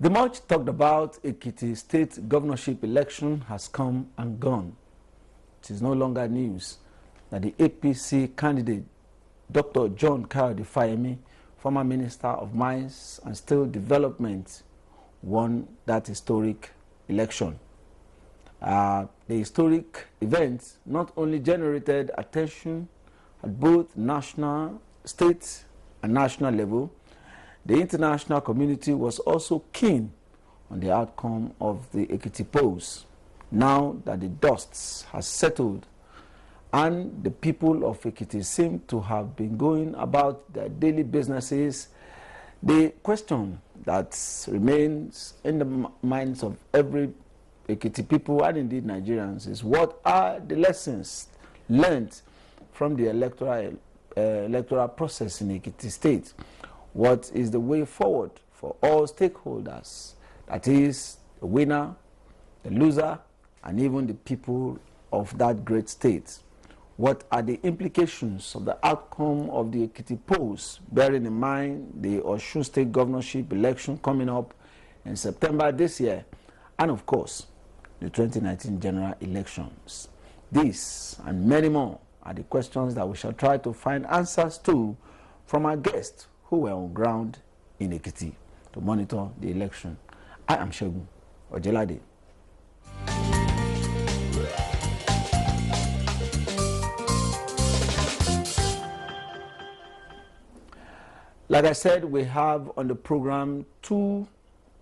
The much talked about Ekiti state governorship election has come and gone. It is no longer news that the APC candidate, Dr. John Kayode Fayemi, former Minister of Mines and Steel Development, won that historic election. The historic event not only generated attention at both national, state, and national level, the international community was also keen on the outcome of the Ekiti polls. Now that the dust has settled and the people of Ekiti seem to have been going about their daily businesses, the question that remains in the minds of every Ekiti people and indeed Nigerians is, what are the lessons learned from the electoral process in Ekiti state? What is the way forward for all stakeholders? That is, the winner, the loser, and even the people of that great state. What are the implications of the outcome of the Ekiti polls, bearing in mind the OSUN state governorship election coming up in September this year, and of course, the 2019 general elections? These and many more are the questions that we shall try to find answers to from our guests who were on ground in Ekiti to monitor the election. I am Segun Ojelade. Like I said, we have on the program two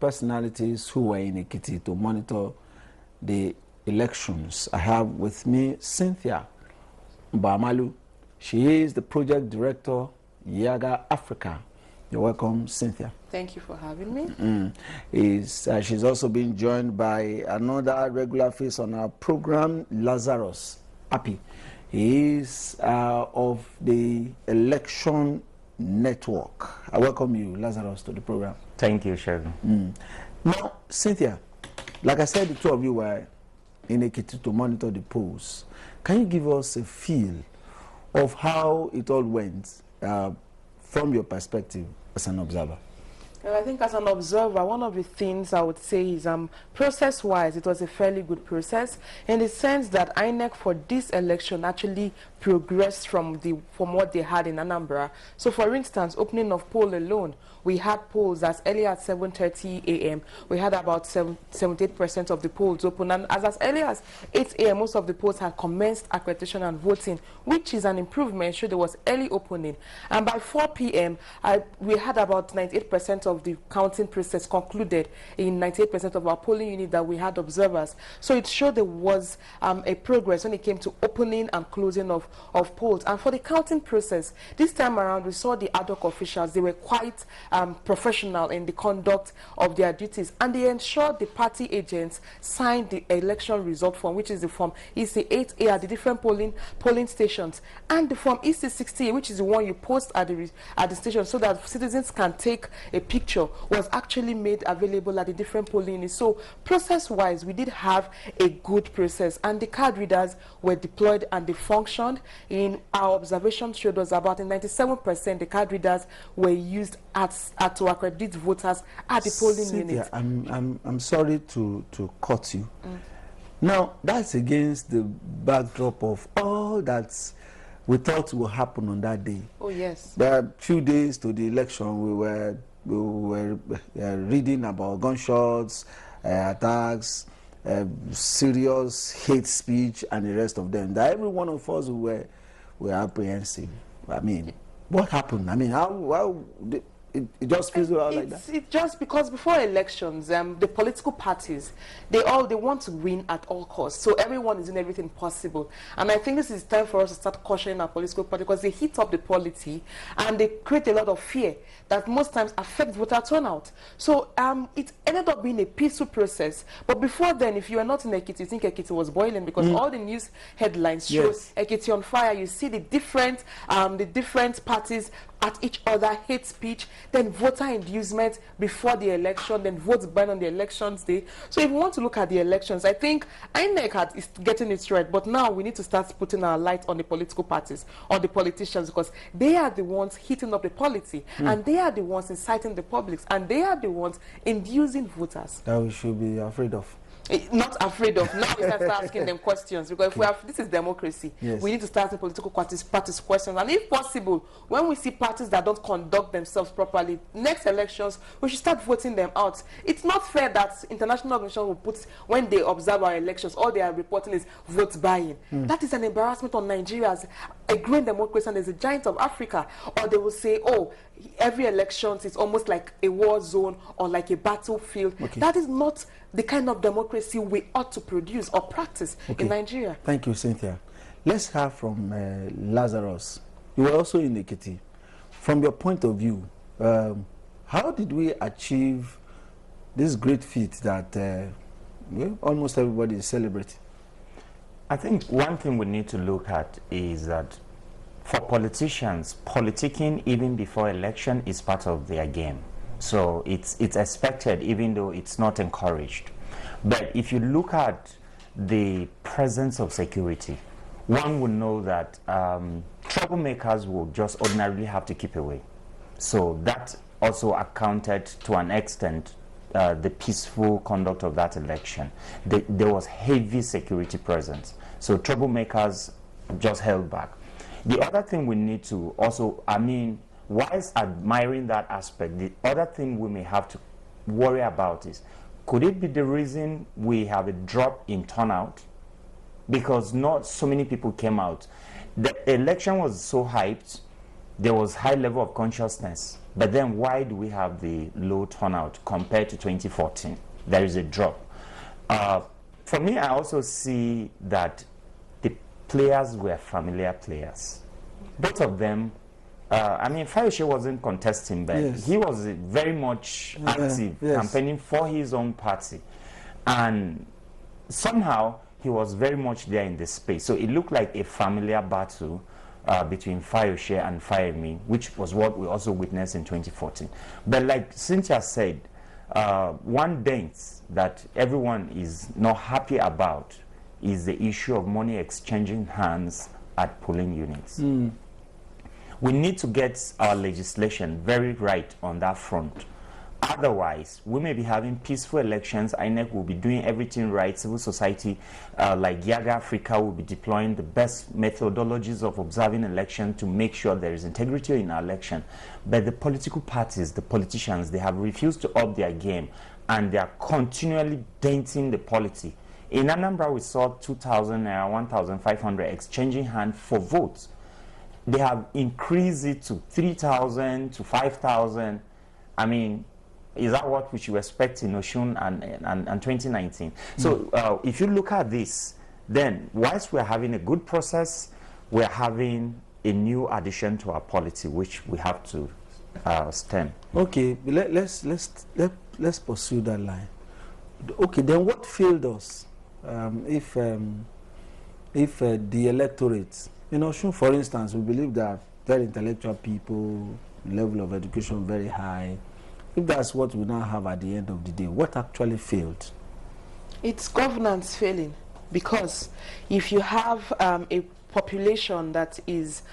personalities who were in Ekiti to monitor the elections. I have with me Cynthia Mbamalu. She is the project director, Yaga Africa. You're welcome, Cynthia. Thank you for having me. She's also been joined by another regular face on our program, Lazarus Api. He is of the Election Network. I welcome you, Lazarus, to the program. Thank you, Sharon. Now, Cynthia, like I said, the two of you were in Ekiti to monitor the polls. Can you give us a feel of how it all went from your perspective as an observer? Well, I think as an observer, one of the things I would say is process-wise, it was a fairly good process in the sense that INEC for this election actually progressed from what they had in Anambra. So, for instance, opening of poll alone, we had polls as early as 7:30 a.m. We had about 78% of the polls open, and as early as 8 a.m., most of the polls had commenced accreditation and voting, which is an improvement. So there was early opening, and by 4 p.m., we had about 98% of the counting process concluded in 98% of our polling unit that we had observers. So it showed there was a progress when it came to opening and closing of polls. And for the counting process, this time around, we saw the ad hoc officials. They were quite professional in the conduct of their duties, and they ensured the party agents signed the election result form, which is the form EC8A at the different polling stations, and the form EC60A, which is the one you post at the station so that citizens can take a picture, was actually made available at the different polling units. So process-wise, we did have a good process, and the card readers were deployed and they functioned. In our observation showed us about 97% the card readers were used to accredit voters at the polling unit. I'm sorry to cut you. Now, that's against the backdrop of all that we thought will happen on that day. Oh, yes. There are few days to the election. We were reading about gunshots, attacks, serious hate speech, and the rest of them. That every one of us were apprehensive. I mean, what happened? I mean, how it just feels like that. It's just because before elections, the political parties, they want to win at all costs. So everyone is doing everything possible. And I think this is time for us to start cautioning our political party, because they heat up the polity and they create a lot of fear that most times affects voter turnout. So it ended up being a peaceful process. But before then, if you are not in Ekiti, you think Ekiti was boiling, because all the news headlines show Ekiti on fire. You see the different parties at each other, hate speech, then voter inducement before the election, then votes banned on the elections day. So if we want to look at the elections, I think INEC is getting it right, but now we need to start putting our light on the political parties, on the politicians, because they are the ones heating up the polity, and they are the ones inciting the public, and they are the ones inducing voters. That we should be afraid of. Not afraid of. Now we can start asking them questions, because if we have, this is democracy. Yes. We need to start asking political parties questions, and if possible, when we see parties that don't conduct themselves properly, next elections we should start voting them out. It's not fair that international organizations will put, when they observe our elections, all they are reporting is vote buying. That is an embarrassment on Nigeria as a growing democracy and as a giant of Africa. Or they will say, oh, every election is almost like a war zone or like a battlefield. That is not the kind of democracy we ought to produce or practice in Nigeria. Thank you, Cynthia. Let's hear from Lazarus. You were also in Ekiti. From your point of view, how did we achieve this great feat that almost everybody is celebrating? I think one thing we need to look at is that for politicians, politicking even before election is part of their game. So it's expected, even though it's not encouraged. But if you look at the presence of security, one would know that troublemakers will just ordinarily have to keep away. So that also accounted to an extent the peaceful conduct of that election. There was heavy security presence. So troublemakers just held back. The other thing we need to also, whilst admiring that aspect, the other thing we may have to worry about is, could it be the reason we have a drop in turnout? Because not so many people came out. The election was so hyped, there was high level of consciousness. But then why do we have the low turnout compared to 2014? There is a drop. For me, I also see that the players were familiar players. Both of them, Fayemi wasn't contesting, but he was very much active, campaigning for his own party. And somehow, he was very much there in the space. So it looked like a familiar battle between Fayemi and Fayemi, which was what we also witnessed in 2014. But like Cynthia said, one dent that everyone is not happy about is the issue of money exchanging hands at polling units. We need to get our legislation very right on that front. Otherwise, we may be having peaceful elections. INEC will be doing everything right. Civil society like Yaga Africa will be deploying the best methodologies of observing election to make sure there is integrity in our election. But the political parties, the politicians, they have refused to up their game, and they are continually denting the polity. In Anambra, we saw 2,000 naira, 1,500 exchanging hands for votes. They have increased it to 3,000 to 5,000. Is that what we should expect in OSUN and 2019? So if you look at this, then whilst we're having a good process, we're having a new addition to our polity, which we have to stem. Okay, let's pursue that line. Okay, then what failed us if the electorate, in OSUN, for instance, we believe that very intellectual people, level of education very high. If that's what we now have at the end of the day, what actually failed? It's governance failing, because if you have a population that is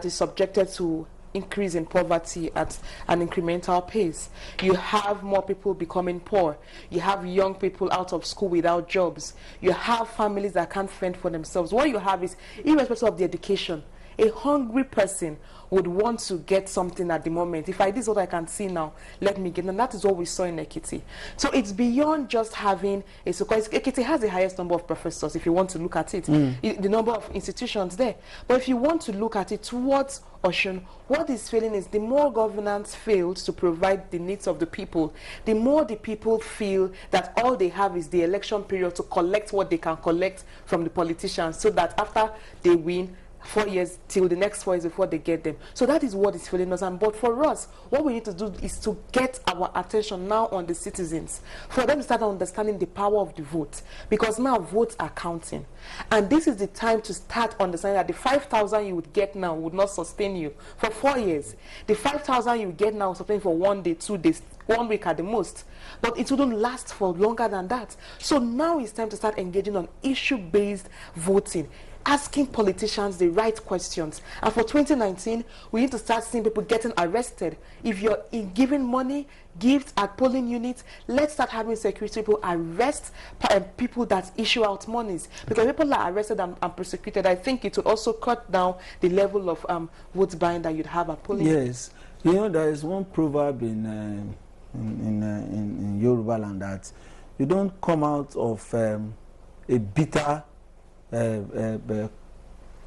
subjected to increase in poverty at an incremental pace, you have more people becoming poor, you have young people out of school without jobs, you have families that can't fend for themselves. What you have is, irrespective of the education, a hungry person would want to get something at the moment. If this is what I can see now, let me get. And that is what we saw in Ekiti. So it's beyond just having a so-called. Ekiti has the highest number of professors, if you want to look at it, the number of institutions there. But if you want to look at it towards OSUN, what is failing is the more governance fails to provide the needs of the people, the more the people feel that all they have is the election period to collect what they can collect from the politicians, so that after they win, 4 years till the next 4 years before they get them. So that is what is failing us. And but for us, what we need to do is to get our attention now on the citizens, for them to start understanding the power of the vote, because now votes are counting. And this is the time to start understanding that the 5,000 you would get now would not sustain you for 4 years. The 5,000 you get now will sustain for 1 day, 2 days, 1 week at the most, but it wouldn't last for longer than that. So now it's time to start engaging on issue-based voting, asking politicians the right questions. And for 2019, we need to start seeing people getting arrested. If you're giving money, gifts at polling units, let's start having security people arrest people that issue out monies. Because people are arrested and prosecuted, I think it will also cut down the level of vote buying that you'd have at polling units. You know, there is one proverb in Yoruba land that you don't come out of a bitter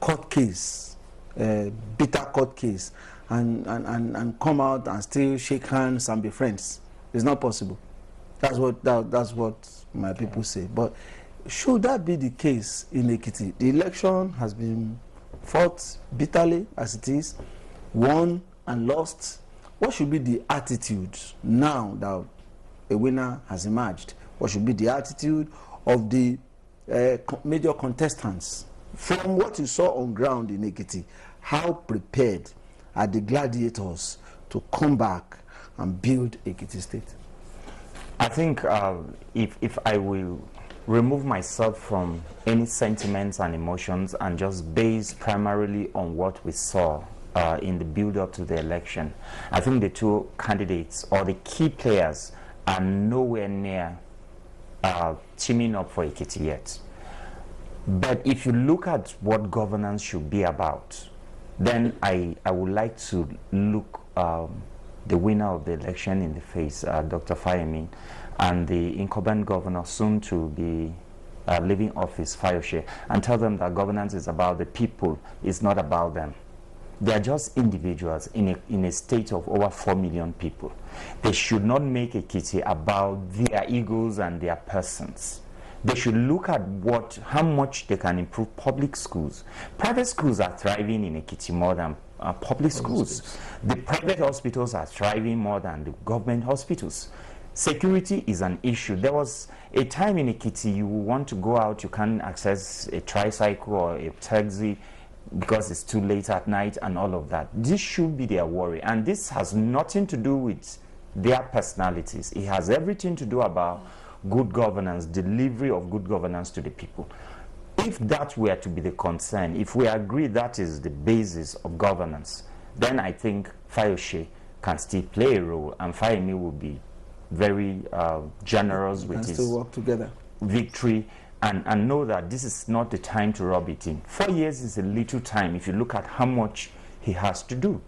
court case, bitter court case, and come out and still shake hands and be friends. It's not possible. That's what my people say. But should that be the case in Ekiti? The election has been fought bitterly as it is, won and lost. What should be the attitude now that a winner has emerged? What should be the attitude of the major contestants? From what you saw on ground in Ekiti, how prepared are the gladiators to come back and build Ekiti State? I think if I will remove myself from any sentiments and emotions and just base primarily on what we saw in the build-up to the election, I think the two candidates or the key players are nowhere near teaming up for Ekiti yet. But if you look at what governance should be about, then I would like to look the winner of the election in the face, Dr. Fayemi, and the incumbent governor, soon to be leaving office, Fayose, and tell them that governance is about the people, it's not about them. They are just individuals in a state of over 4 million people. They should not make Ekiti about their egos and their persons. They should look at how much they can improve public schools. Private schools are thriving in Ekiti more than public schools. The private hospitals are thriving more than the government hospitals. Security is an issue. There was a time in Ekiti you want to go out, you can't access a tricycle or a taxi because it's too late at night and all of that. This should be their worry. And this has nothing to do with their personalities. It has everything to do about good governance, delivery of good governance to the people. If that were to be the concern, if we agree that is the basis of governance, then I think Fayose can still play a role, and Fayemi will be very generous with his still work together. Victory, and know that this is not the time to rub it in. 4 years is a little time if you look at how much he has to do.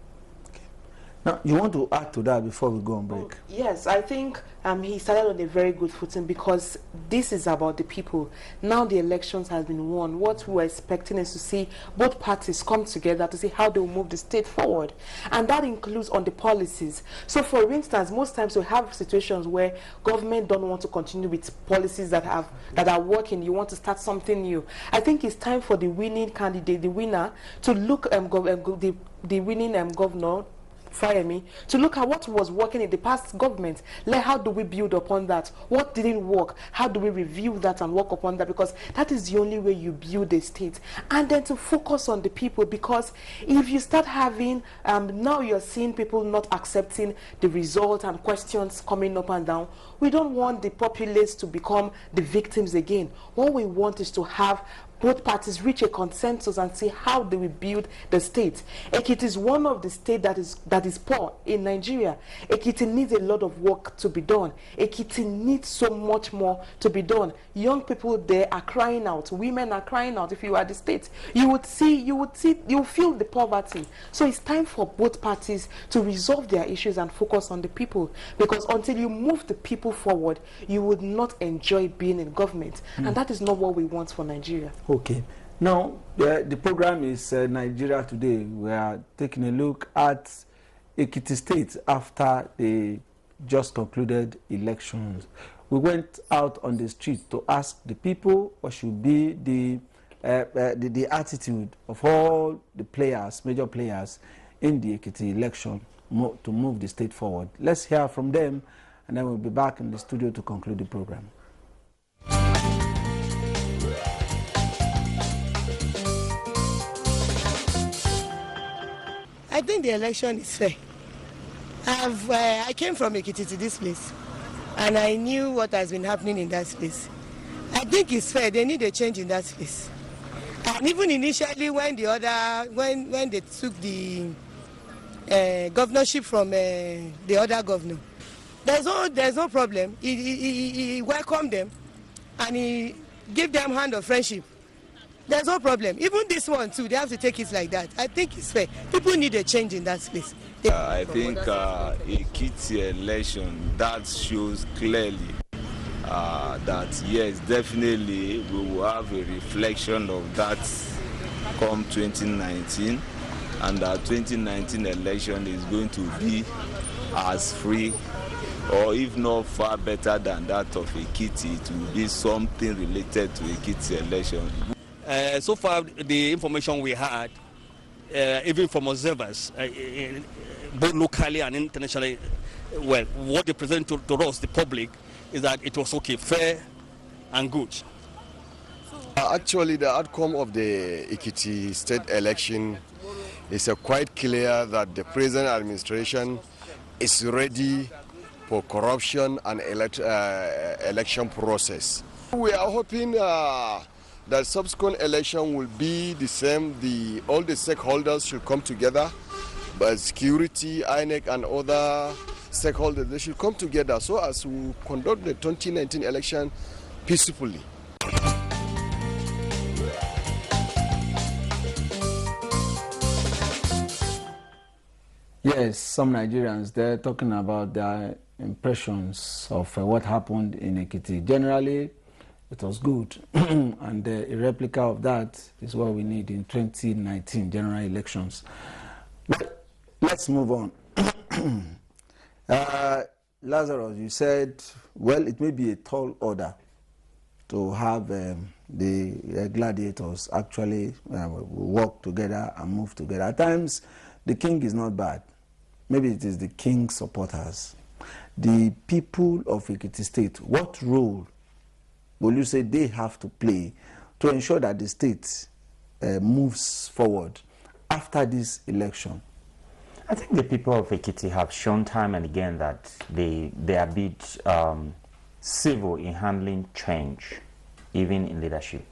Now, you want to add to that before we go on break? Yes, I think he started on a very good footing, because this is about the people. Now the elections has been won. What we're expecting is to see both parties come together to see how they will move the state forward. And that includes on the policies. So for instance, most times we have situations where government don't want to continue with policies that are working. You want to start something new. I think it's time for the winning candidate, the winner, to look the winning governor, Fayemi, to look at what was working in the past government. How do we build upon that? What didn't work? How do we review that and work upon that? Because that is the only way you build a state. And then to focus on the people, because if you start having, now you're seeing people not accepting the result and questions coming up and down. We don't want the populace to become the victims again. What we want is to have both parties reach a consensus and see how do we build the state. Ekiti is one of the states that is poor in Nigeria. Ekiti needs a lot of work to be done. Ekiti needs so much more to be done. Young people there are crying out. Women are crying out. If you are the state, you feel the poverty. So it's time for both parties to resolve their issues and focus on the people. Because until you move the people forward, you would not enjoy being in government. And that is not what we want for Nigeria. Okay. Now, the program is Nigeria Today. We are taking a look at Ekiti State after the just concluded elections. We went out on the street to ask the people what should be the the attitude of all the players, major players in the Ekiti election to move the state forward. Let's hear from them, and then we'll be back in the studio to conclude the program. I think the election is fair. I came from Ekiti to this place, and I knew what has been happening in that place. I think it's fair. They need a change in that place. And even initially, when when they took the governorship from the other governor, there's no problem. He welcomed them, and he gave them hand of friendship. There's no problem. Even this one too, they have to take it like that. I think it's fair. People need a change in that space. I think Ekiti election, that shows clearly that yes, definitely we will have a reflection of that come 2019, and that 2019 election is going to be as free, or if not far better than that of Ekiti. It will be something related to Ekiti election. So far, the information we had, even from observers, both locally and internationally, well, what they present to us, the public, is that it was okay, fair and good. Actually, the outcome of the Ekiti state election is quite clear that the present administration is ready for corruption and election process. We are hoping that subsequent election will be the same. All the stakeholders should come together, but security, INEC and other stakeholders, they should come together so as to conduct the 2019 election peacefully. Yes, some Nigerians, they're talking about their impressions of what happened in Ekiti. Generally, it was good, and a replica of that is what we need in 2019 general elections. But let's move on. Lazarus, you said, well, it may be a tall order to have the gladiators actually work together and move together. At times, the king is not bad. Maybe it is the king's supporters. The people of Ekiti State, what role will you say they have to play to ensure that the state moves forward after this election? I think the people of Ekiti have shown time and again that they are a bit civil in handling change, even in leadership.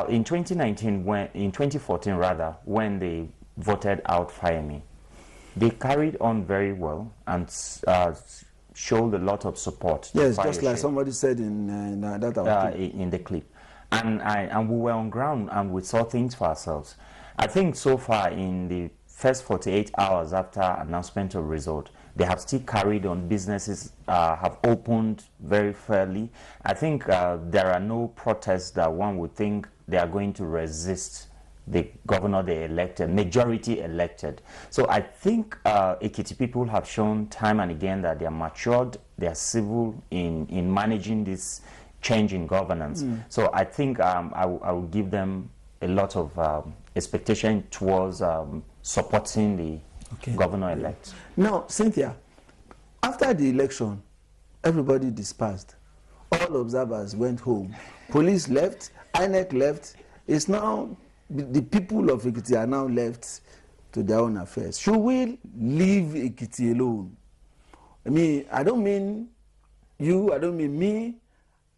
In 2014 rather, when they voted out Fayemi, they carried on very well and showed a lot of support. Yes, just like somebody said in the clip. And we were on ground and we saw things for ourselves. I think so far in the first 48 hours after announcement of result, they have still carried on. Businesses have opened very fairly. I think there are no protests that one would think they are going to resist the governor they elected, majority elected. So I think Ekiti people have shown time and again that they are matured, they are civil in managing this change in governance. So I think I will give them a lot of expectation towards supporting the governor-elect. Now, Cynthia, after the election, everybody dispersed. All observers went home. Police left, INEC left. It's now the people of Ekiti are now left to their own affairs. Should we leave Ekiti alone? I mean, I don't mean you, I don't mean me.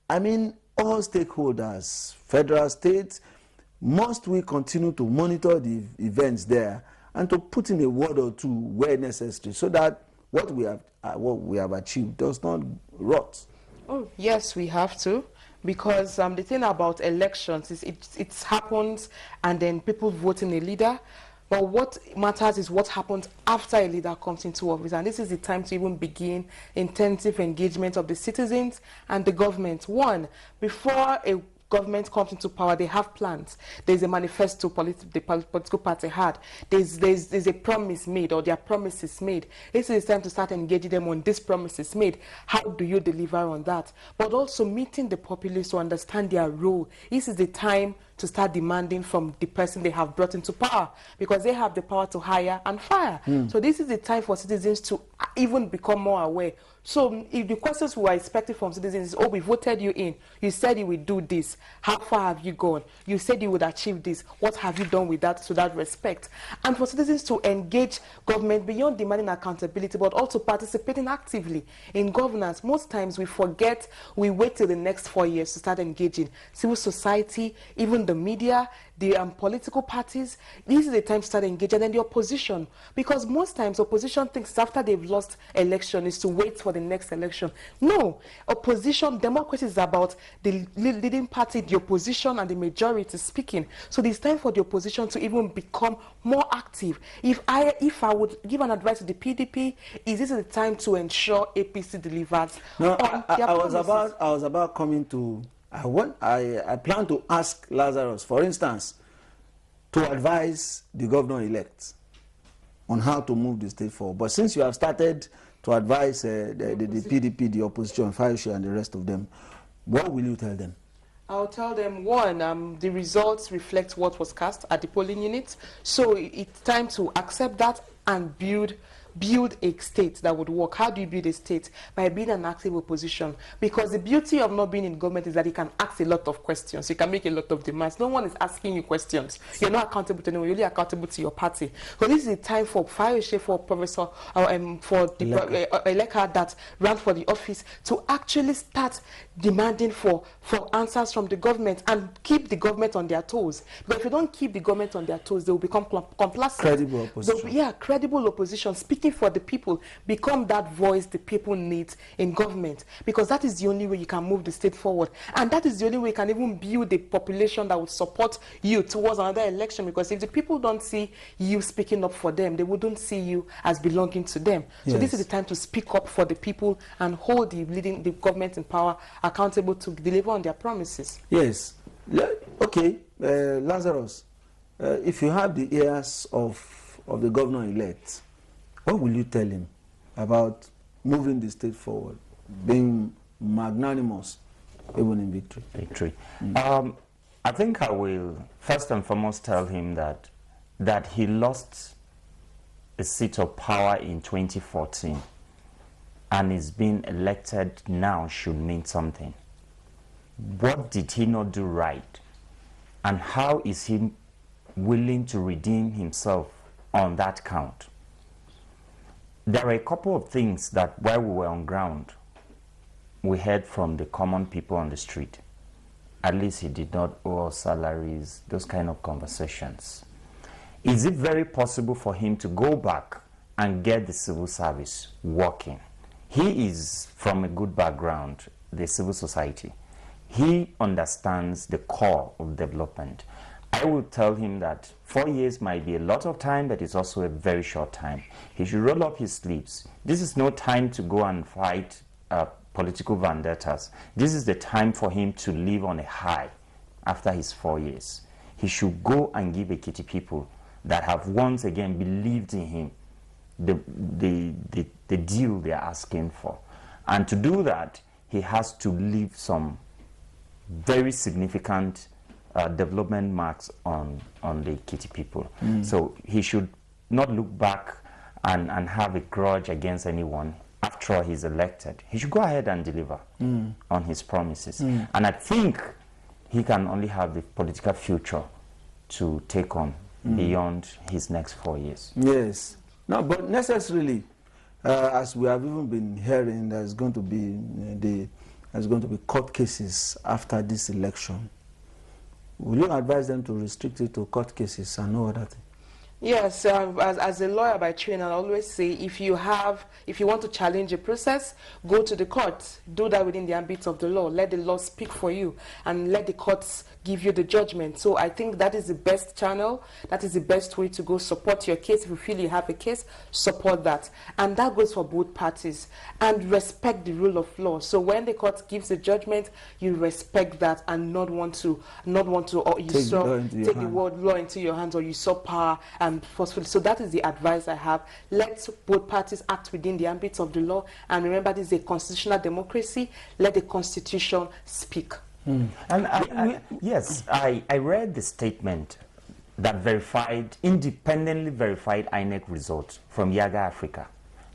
I mean all stakeholders, federal, state. Must we continue to monitor the events there and to put in a word or two where necessary so that what we have achieved does not rot? Oh, yes, we have to. Because the thing about elections is it happens and then people vote in a leader. But what matters is what happens after a leader comes into office. And this is the time to even begin intensive engagement of the citizens and the government. One, before a government comes into power, they have plans. There's a manifesto the political party had. There's a promise made, or their promises made. This is the time to start engaging them on these promises made. How do you deliver on that? But also meeting the populace to understand their role. This is the time to start demanding from the person they have brought into power, because they have the power to hire and fire. So this is the time for citizens to even become more aware. So if the questions we are expecting from citizens is, oh, we voted you in, you said you would do this, how far have you gone? You said you would achieve this, what have you done with that, to that respect? And for citizens to engage government beyond demanding accountability, but also participating actively in governance. Most times we forget, we wait till the next 4 years to start engaging. Civil society, even the media, the political parties, this is the time to start engaging, and the opposition, because most times opposition thinks after they've lost election is to wait for the next election. No, opposition, democracy is about the leading party, the opposition, and the majority speaking. So it's time for the opposition to even become more active. If I would give an advice to the PDP, is this the time to ensure APC delivers? No, I was about coming to. I plan to ask Lazarus, for instance, to advise the governor-elect on how to move the state forward. But since you have started to advise the PDP, the opposition, Fayemi, and the rest of them, what will you tell them? I'll tell them, one, the results reflect what was cast at the polling units. So it's time to accept that and build a state that would work. How do you build a state? By being an active opposition. Because the beauty of not being in government is that you can ask a lot of questions. You can make a lot of demands. No one is asking you questions. You're not accountable to anyone. You're only accountable to your party. So this is the time for Fayemi, for Professor, for the Eleka that ran for the office, to actually start demanding for answers from the government and keep the government on their toes. But if you don't keep the government on their toes, they will become complacent. Credible opposition. Credible opposition. Speaking for the people, become that voice the people need in government, because that is the only way you can move the state forward, and that is the only way you can even build a population that would support you towards another election. Because if the people don't see you speaking up for them, they wouldn't see you as belonging to them. So this is the time to speak up for the people and hold the government in power accountable to deliver on their promises. Yes. Okay, Lazarus, if you have the ears of the governor-elect, what will you tell him about moving the state forward, being magnanimous, even in victory? I think I will first and foremost tell him that he lost a seat of power in 2014 and is being elected now should mean something. What did he not do right? And how is he willing to redeem himself on that count? There are a couple of things that while we were on ground, we heard from the common people on the street. At least he did not owe us salaries, those kind of conversations. Is it very possible for him to go back and get the civil service working? He is from a good background, the civil society. He understands the core of development. I will tell him that 4 years might be a lot of time, but it's also a very short time. He should roll up his sleeves. This is no time to go and fight political vendettas. This is the time for him to live on a high after his 4 years. He should go and give Ekiti people that have once again believed in him the deal they are asking for. And to do that, he has to leave some very significant development marks on the Ekiti people. So he should not look back and have a grudge against anyone. After all, he's elected. He should go ahead and deliver on his promises. And I think he can only have the political future to take on beyond his next 4 years. Yes. No, but necessarily, as we have even been hearing, there's going to be court cases after this election. Will you advise them to restrict it to court cases and no other thing? Yes, as a lawyer by training, I always say if you want to challenge a process, go to the court. Do that within the ambit of the law. Let the law speak for you and let the courts give you the judgment. So I think that is the best channel. That is the best way to go support your case. If you feel you have a case, support that. And that goes for both parties. And respect the rule of law. So when the court gives the judgment, you respect that and not want to take the word law into your hands or usurp power and forcefully. So that is the advice I have. Let both parties act within the ambit of the law. And remember, this is a constitutional democracy. Let the Constitution speak. And yes, I read the statement that independently verified INEC results from Yaga Africa.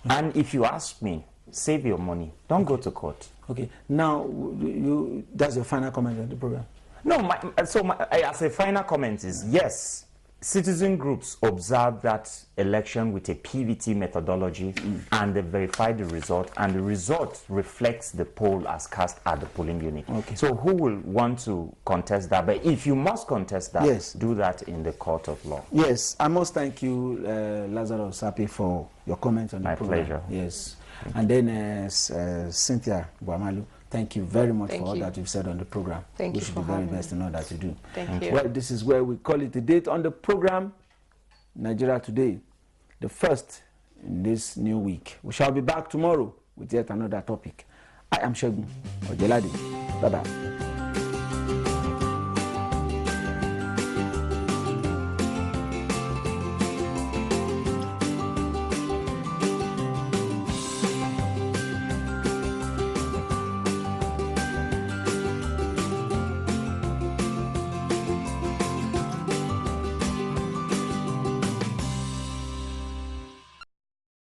And if you ask me, save your money. Don't go to court. Okay. Now, that's your final comment on the program? No, as a final comment is, yes, citizen groups observed that election with a PVT methodology and they verified the result, and the result reflects the poll as cast at the polling unit. Okay. So who will want to contest that? But if you must contest that, yes, do that in the court of law. Yes, I must thank you, Lazarus Sapi, for your comment on the program. My pleasure. Yes. And then Cynthia Guamalu, thank you very much for all that you've said on the program. Thank you for for the very having best in all that you do. Thank you. Well, this is where we call it a date on the program, Nigeria Today, the first in this new week. We shall be back tomorrow with yet another topic. I am Shegun Ojelade. Bye-bye.